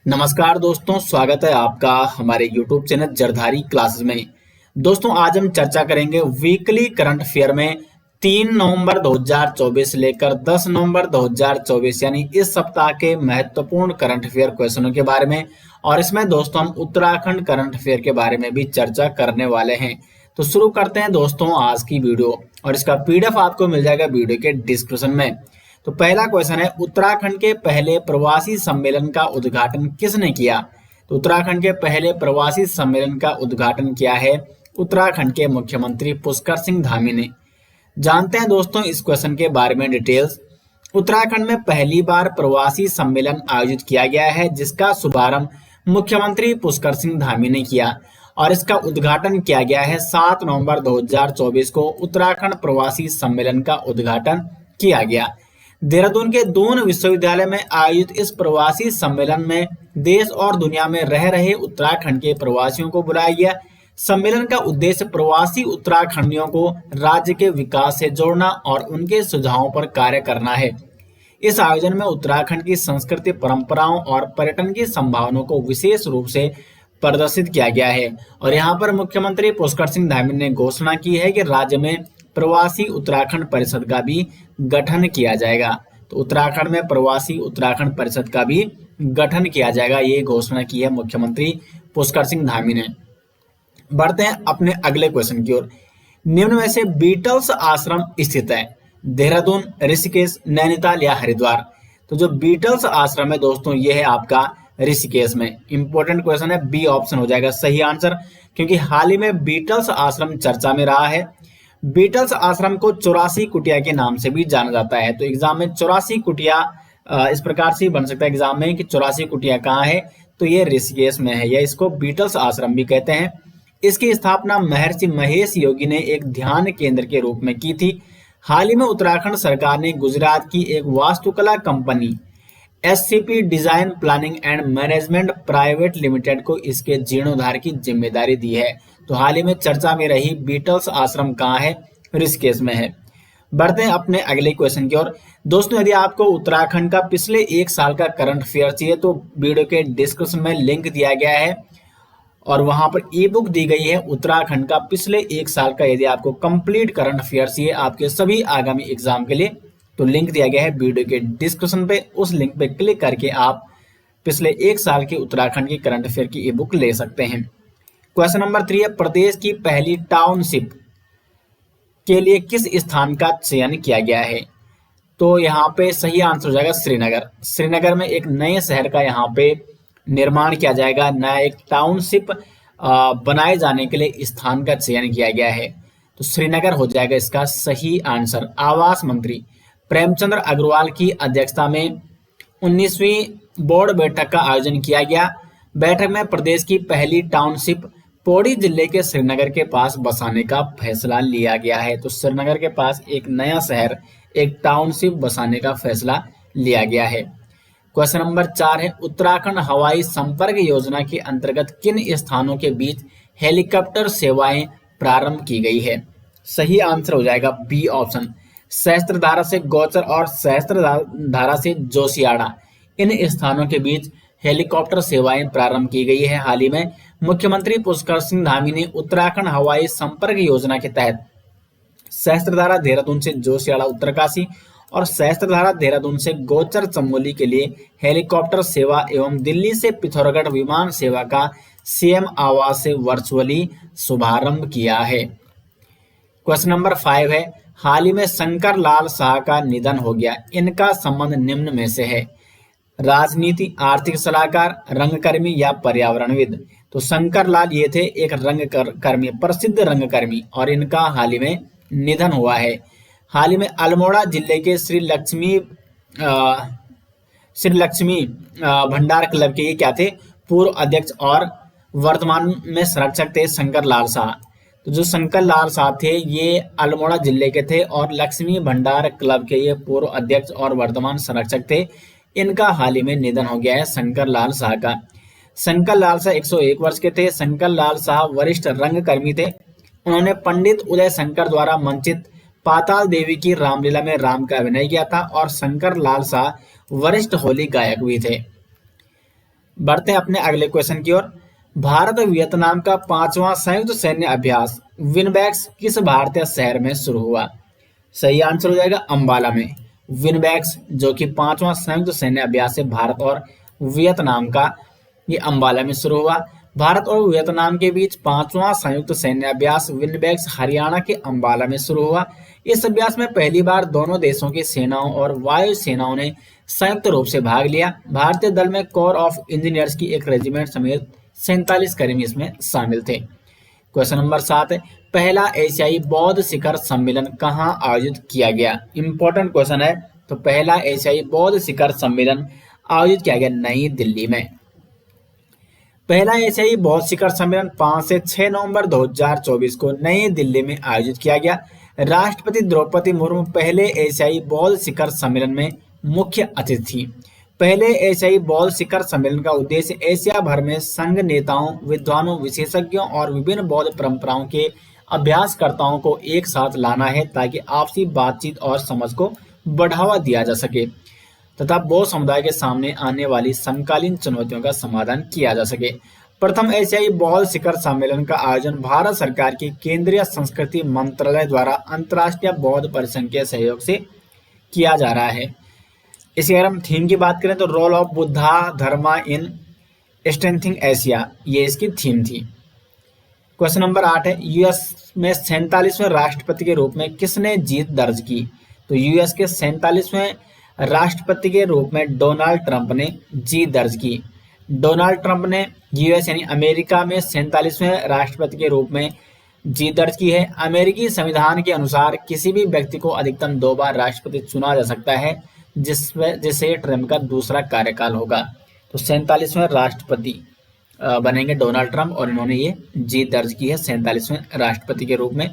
नमस्कार दोस्तों, स्वागत है आपका हमारे YouTube चैनल जरधारी क्लासेस में। दोस्तों आज हम चर्चा करेंगे वीकली करंट अफेयर में 3 नवंबर 2024 से लेकर 10 नवंबर 2024 यानी इस सप्ताह के महत्वपूर्ण करंट अफेयर क्वेश्चनों के बारे में। और इसमें दोस्तों हम उत्तराखंड करंट अफेयर के बारे में भी चर्चा करने वाले हैं। तो शुरू करते हैं दोस्तों आज की वीडियो, और इसका PDF आपको मिल जाएगा वीडियो के डिस्क्रिप्शन में। तो पहला क्वेश्चन है, उत्तराखंड के पहले प्रवासी सम्मेलन का उद्घाटन किसने किया? तो उत्तराखंड के पहले प्रवासी सम्मेलन का उद्घाटन किया है उत्तराखंड के मुख्यमंत्री पुष्कर सिंह धामी ने। जानते हैं दोस्तों इस क्वेश्चन के बारे में डिटेल्स। उत्तराखंड में पहली बार प्रवासी सम्मेलन आयोजित किया गया है, जिसका शुभारंभ मुख्यमंत्री पुष्कर सिंह धामी ने किया, और इसका उद्घाटन किया गया है 7 नवंबर 2024 को। उत्तराखंड प्रवासी सम्मेलन का उद्घाटन किया गया। देहरादून के दून विश्वविद्यालय में आयोजित इस प्रवासी सम्मेलन में देश और दुनिया में रह रहे उत्तराखंड के प्रवासियों को बुलाया गया। सम्मेलन का उद्देश्य प्रवासी उत्तराखंडियों को राज्य के विकास से जोड़ना और उनके सुझावों पर कार्य करना है। इस आयोजन में उत्तराखंड की संस्कृति, परंपराओं और पर्यटन की संभावनाओं को विशेष रूप से प्रदर्शित किया गया है। और यहाँ पर मुख्यमंत्री पुष्कर सिंह धामी ने घोषणा की है कि राज्य में प्रवासी उत्तराखंड परिषद का भी गठन किया जाएगा। तो उत्तराखंड में प्रवासी उत्तराखंड परिषद का भी गठन किया जाएगा, ये घोषणा की है मुख्यमंत्री पुष्कर सिंह धामी ने। बढ़ते हैं अपने अगले क्वेश्चन की ओर। निम्न में से बीटल्स आश्रम स्थित है? देहरादून, ऋषिकेश, नैनीताल या हरिद्वार? तो जो बीटल्स आश्रम है दोस्तों, ये है आपका ऋषिकेश में। इंपॉर्टेंट क्वेश्चन है, बी ऑप्शन हो जाएगा सही आंसर, क्योंकि हाल ही में बीटल्स आश्रम चर्चा में रहा है। बीटल्स आश्रम को 84 कुटिया के नाम से भी जाना जाता है। तो एग्जाम में 84 कुटिया इस प्रकार से बन सकता है एग्जाम में कि 84 कुटिया कहाँ है, तो ये ऋषिकेश में है, या इसको बीटल्स आश्रम भी कहते हैं। इसकी स्थापना महर्षि महेश योगी ने एक ध्यान केंद्र के रूप में की थी। हाल ही में उत्तराखंड सरकार ने गुजरात की एक वास्तुकला company SCP design planning and management private limited को इसके जीर्णोद्धार की जिम्मेदारी दी है। तो हाल ही में चर्चा में रही बीटल्स आश्रम कहाँ है? ऋषिकेश में है। बढ़ते हैं अपने अगले क्वेश्चन की ओर। दोस्तों यदि आपको उत्तराखंड का पिछले 1 साल का करंट अफेयर चाहिए तो वीडियो के डिस्क्रिप्शन में लिंक दिया गया है, और वहां पर ई-बुक दी गई है उत्तराखंड का पिछले 1 साल का। यदि आपको कंप्लीट करंट अफेयर चाहिए आपके सभी आगामी एग्जाम के लिए, तो लिंक दिया गया है वीडियो के डिस्क्रिप्शन पे। उस लिंक पे क्लिक करके आप पिछले 1 साल के उत्तराखंड की करंट अफेयर की ई-बुक ले सकते हैं। क्वेश्चन नंबर 3 है, प्रदेश की पहली टाउनशिप के लिए किस स्थान का चयन किया गया है? तो यहाँ पे सही आंसर हो जाएगा श्रीनगर। श्रीनगर में एक नए शहर का यहाँ पे निर्माण किया जाएगा। नया एक टाउनशिप बनाए जाने के लिए स्थान का चयन किया गया है, तो श्रीनगर हो जाएगा इसका सही आंसर। आवास मंत्री प्रेमचंद्र अग्रवाल की अध्यक्षता में 19वीं बोर्ड बैठक का आयोजन किया गया। बैठक में प्रदेश की पहली टाउनशिप पौड़ी जिले के श्रीनगर के पास बसाने का फैसला लिया गया है। तो श्रीनगर के पास एक नया शहर, एक टाउनशिप बसाने का फैसला लिया गया है। क्वेश्चन नंबर 4 है, उत्तराखंड हवाई संपर्क योजना के अंतर्गत किन स्थानों के बीच हेलीकॉप्टर सेवाएं प्रारंभ की गई है? सही आंसर हो जाएगा बी ऑप्शन। सहस्त्रधारा से गौचर और सहस्त्रधारा से जोशियाड़ा, इन स्थानों के बीच हेलीकॉप्टर सेवाएं प्रारंभ की गई है। हाल ही में मुख्यमंत्री पुष्कर सिंह धामी ने उत्तराखंड हवाई संपर्क योजना के तहत सहस्त्रधारा देहरादून से जोशियाड़ा उत्तरकाशी और सहस्त्रधारा देहरादून से गौचर चमोली के लिए हेलीकॉप्टर सेवा एवं दिल्ली से पिथौरागढ़ विमान सेवा का CM आवास से वर्चुअली शुभारंभ किया है। क्वेश्चन नंबर 5 है, हाल ही में शंकर लाल शाह का निधन हो गया, इनका संबंध निम्न में से है? राजनीति, आर्थिक सलाहकार, रंगकर्मी या पर्यावरणविद? तो शंकर लाल ये थे एक रंगकर्मी, प्रसिद्ध रंगकर्मी, और इनका हाल ही में निधन हुआ है। हाल ही में अल्मोड़ा जिले के श्री लक्ष्मी भंडार क्लब के ये क्या थे? पूर्व अध्यक्ष और वर्तमान में संरक्षक थे शंकर लाल शाह। तो जो शंकर लाल शाह थे ये अल्मोड़ा जिले के थे और लक्ष्मी भंडार क्लब के ये पूर्व अध्यक्ष और वर्तमान संरक्षक थे। इनका हाल ही में निधन हो गया है शंकर लाल शाह का। शंकर लाल शाह 101 वर्ष के थे। शंकर लाल शाह वरिष्ठ रंगकर्मी थे। उन्होंने पंडित उदय शंकर द्वारा मंचित पाताल देवी की रामलीला में राम का अभिनय किया था, और शंकर लाल शाह वरिष्ठ होली गायक भी थे। बढ़ते हैं अपने अगले क्वेश्चन की ओर। भारत और वियतनाम का 5वां संयुक्त सैन्य अभ्यास विनबैक्स किस भारतीय शहर में शुरू हुआ? सही आंसर हो जाएगा अंबाला में। विनबैक्स जो कि 5वां संयुक्त सैन्य अभ्यास है भारत और वियतनाम का, ये अंबाला में शुरू हुआ। भारत और वियतनाम के बीच 5वां संयुक्त सैन्य अभ्यास विनबैक्स हरियाणा के अंबाला में शुरू हुआ। इस अभ्यास में पहली बार दोनों देशों की सेनाओं और वायु सेनाओं ने संयुक्त रूप से भाग लिया। भारतीय दल में कोर ऑफ इंजीनियर्स की एक रेजिमेंट समेत 47 कर्मी इसमें शामिल थे। क्वेश्चन नंबर 7 है, पहला एशियाई बौद्ध शिखर सम्मेलन कहाँ आयोजित किया गया? इंपॉर्टेंट क्वेश्चन है। तो पहला एशियाई बौद्ध शिखर सम्मेलन आयोजित किया गया नई दिल्ली में। पहला एशियाई बौद्ध शिखर सम्मेलन 5 से 6 नवंबर 2024 को नई दिल्ली में आयोजित किया गया। राष्ट्रपति द्रौपदी मुर्मू पहले एशियाई बौद्ध शिखर सम्मेलन में मुख्य अतिथि थी। पहले एशियाई बौद्ध शिखर सम्मेलन का उद्देश्य एशिया भर में संघ नेताओं, विद्वानों, विशेषज्ञों और विभिन्न बौद्ध परंपराओं के अभ्यासकर्ताओं को एक साथ लाना है ताकि आपसी बातचीत और समझ को बढ़ावा दिया जा सके तथा बौद्ध समुदाय के सामने आने वाली समकालीन चुनौतियों का समाधान किया जा सके। प्रथम एशियाई बौद्ध शिखर सम्मेलन का आयोजन भारत सरकार के केंद्रीय संस्कृति मंत्रालय द्वारा अंतर्राष्ट्रीय बौद्ध परिसंघ के सहयोग से किया जा रहा है। इसी अगर हम थीम की बात करें तो role of Buddha Dharma in strengthening Asia, ये इसकी थीम थी। क्वेश्चन नंबर 8 है, यूएस में 47वें राष्ट्रपति के रूप में किसने जीत दर्ज की? तो यूएस के 47वें राष्ट्रपति के रूप में डोनाल्ड ट्रंप ने जीत दर्ज की। डोनाल्ड ट्रंप ने यूएस यानी अमेरिका में 47वें राष्ट्रपति के रूप में जीत दर्ज की है। अमेरिकी संविधान के अनुसार किसी भी व्यक्ति को अधिकतम 2 बार राष्ट्रपति चुना जा सकता है, जिससे ट्रंप का दूसरा कार्यकाल होगा। तो 47वें राष्ट्रपति बनेंगे डोनाल्ड ट्रंप और इन्होंने ये जीत दर्ज की है 47वें राष्ट्रपति के रूप में।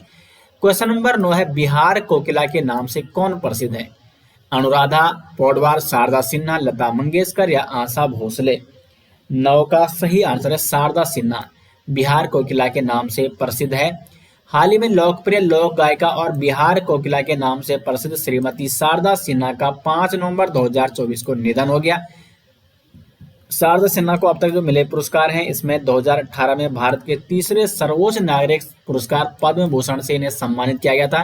क्वेश्चन नंबर 9 है, बिहार कोकिला के नाम से कौन प्रसिद्ध है? अनुराधा पौडवाल, शारदा सिन्हा, लता मंगेशकर या आशा भोसले? 9 का सही आंसर है शारदा सिन्हा, बिहार कोकिला के नाम से प्रसिद्ध है। हाल ही में लोकप्रिय लोक गायिका और बिहार कोकिला के नाम से प्रसिद्ध श्रीमती शारदा सिन्हा का 5 नवंबर 2024 को निधन हो गया। शारदा सिन्हा को अब तक जो मिले पुरस्कार हैं, इसमें 2018 में भारत के तीसरे सर्वोच्च नागरिक पुरस्कार पद्म भूषण से इन्हें सम्मानित किया गया था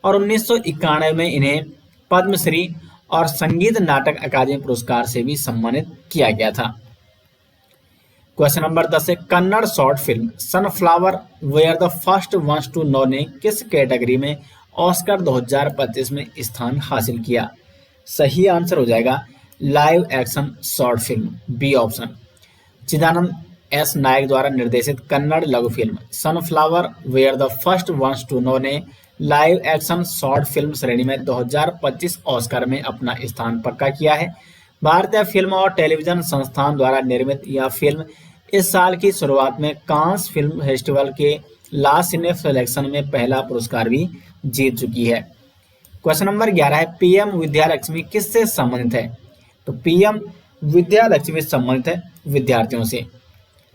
और 1991 में इन्हें पद्मश्री और संगीत नाटक अकादमी पुरस्कार से भी सम्मानित किया गया था। क्वेश्चन नंबर 10 है, Kannada short film sunflower were the first ones to know ने किस कैटेगरी में ऑस्कर 2025 में स्थान हासिल किया? सही आंसर हो जाएगा live action short film, B option. Chidananda S Naik द्वारा निर्देशित कन्नड़ लघु film sunflower were the first ones to know ने लाइव एक्शन शॉर्ट फिल्म श्रेणी में 2025 ऑस्कर में अपना स्थान पक्का किया है। भारतीय फिल्म और टेलीविजन संस्थान द्वारा निर्मित यह फिल्म इस साल की शुरुआत में कांस फिल्म फेस्टिवल के लास्ट सिने सिलेक्शन में पहला पुरस्कार भी जीत चुकी है। क्वेश्चन नंबर 11 है, पीएम विद्यालक्ष्मी किससे संबंधित है? तो पीएम विद्यालक्ष्मी संबंधित है विद्यार्थियों से।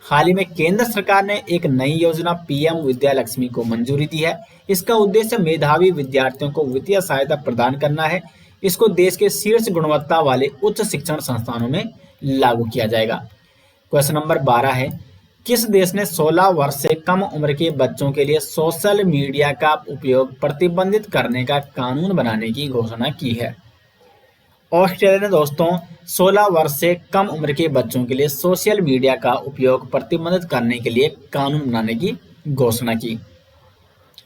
हाल ही में केंद्र सरकार ने एक नई योजना पीएम विद्यालक्ष्मी को मंजूरी दी है। इसका उद्देश्य मेधावी विद्यार्थियों को वित्तीय सहायता प्रदान करना है। इसको देश के शीर्ष गुणवत्ता वाले उच्च शिक्षण संस्थानों में लागू किया जाएगा। क्वेश्चन नंबर 12 है, किस देश ने 16 वर्ष से कम उम्र के बच्चों के लिए सोशल मीडिया का उपयोग प्रतिबंधित करने का कानून बनाने की घोषणा की है? ऑस्ट्रेलिया ने दोस्तों 16 वर्ष से कम उम्र के बच्चों के लिए सोशल मीडिया का उपयोग प्रतिबंधित करने के लिए कानून बनाने की घोषणा की।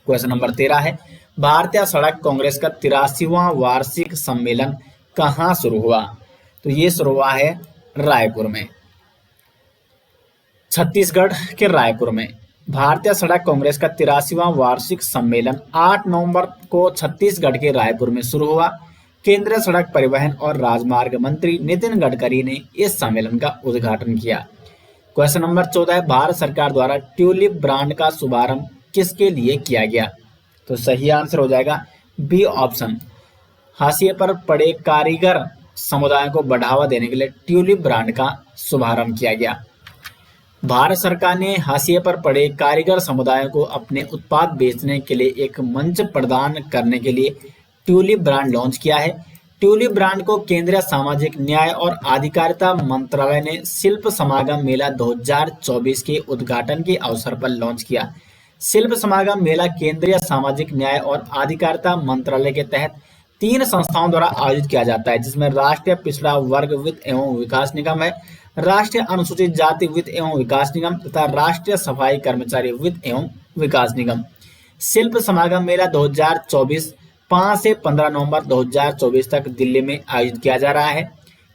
क्वेश्चन नंबर 13 है, भारतीय सड़क कांग्रेस का 83वां वार्षिक सम्मेलन कहाँ शुरू हुआ? तो ये शुरू हुआ है रायपुर में, छत्तीसगढ़ के रायपुर में। भारतीय सड़क कांग्रेस का 83वां वार्षिक सम्मेलन 8 नवंबर को छत्तीसगढ़ के रायपुर में शुरू हुआ। केंद्रीय सड़क परिवहन और राजमार्ग मंत्री नितिन गडकरी ने इस सम्मेलन का उद्घाटन किया। क्वेश्चन नंबर 14 है, भारत सरकार द्वारा ट्यूलिप ब्रांड का शुभारंभ किसके लिए किया गया? तो सही आंसर हो जाएगा बी ऑप्शन। हाशिए पर पड़े कारीगर समुदाय को बढ़ावा देने के लिए ट्यूलिप ब्रांड का शुभारंभ किया गया। भारत सरकार ने हाशिए पर पड़े कारीगर समुदायों को अपने उत्पाद बेचने के लिए एक मंच प्रदान करने के लिए ट्यूलिप ब्रांड लॉन्च किया है। ट्यूलिप ब्रांड को केंद्रीय सामाजिक न्याय और अधिकारिता मंत्रालय ने शिल्प समागम मेला 2024 के उद्घाटन के अवसर पर लॉन्च किया। शिल्प समागम मेला केंद्रीय सामाजिक न्याय और अधिकारिता मंत्रालय के तहत 3 संस्थाओं द्वारा आयोजित किया जाता है, जिसमें राष्ट्रीय पिछड़ा वर्ग वित्त एवं विकास निगम है, राष्ट्रीय अनुसूचित जाति वित्त एवं विकास निगम तथा राष्ट्रीय सफाई कर्मचारी वित्त एवं विकास निगम। शिल्प समागम मेला 2024 5 से 15 नवंबर 2024 तक दिल्ली में आयोजित किया जा रहा है।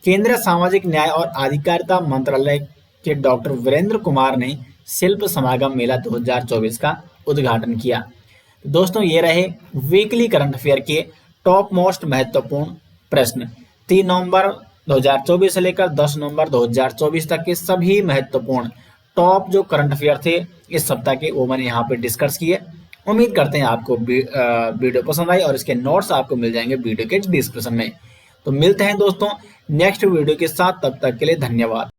केंद्रीय सामाजिक न्याय और अधिकारिता मंत्रालय के डॉक्टर वीरेंद्र कुमार ने शिल्प समागम मेला 2024 का उद्घाटन किया। दोस्तों, ये रहे वीकली करंट अफेयर के टॉप मोस्ट महत्वपूर्ण प्रश्न। 3 नवंबर 2024 से लेकर 10 नवंबर 2024 तक के सभी महत्वपूर्ण टॉप जो करंट अफेयर थे इस सप्ताह के, वो मैंने यहाँ पे डिस्कस किए। उम्मीद करते हैं आपको वीडियो पसंद आई और इसके नोट्स आपको मिल जाएंगे वीडियो के डिस्क्रिप्शन में। तो मिलते हैं दोस्तों नेक्स्ट वीडियो के साथ, तब तक के लिए धन्यवाद।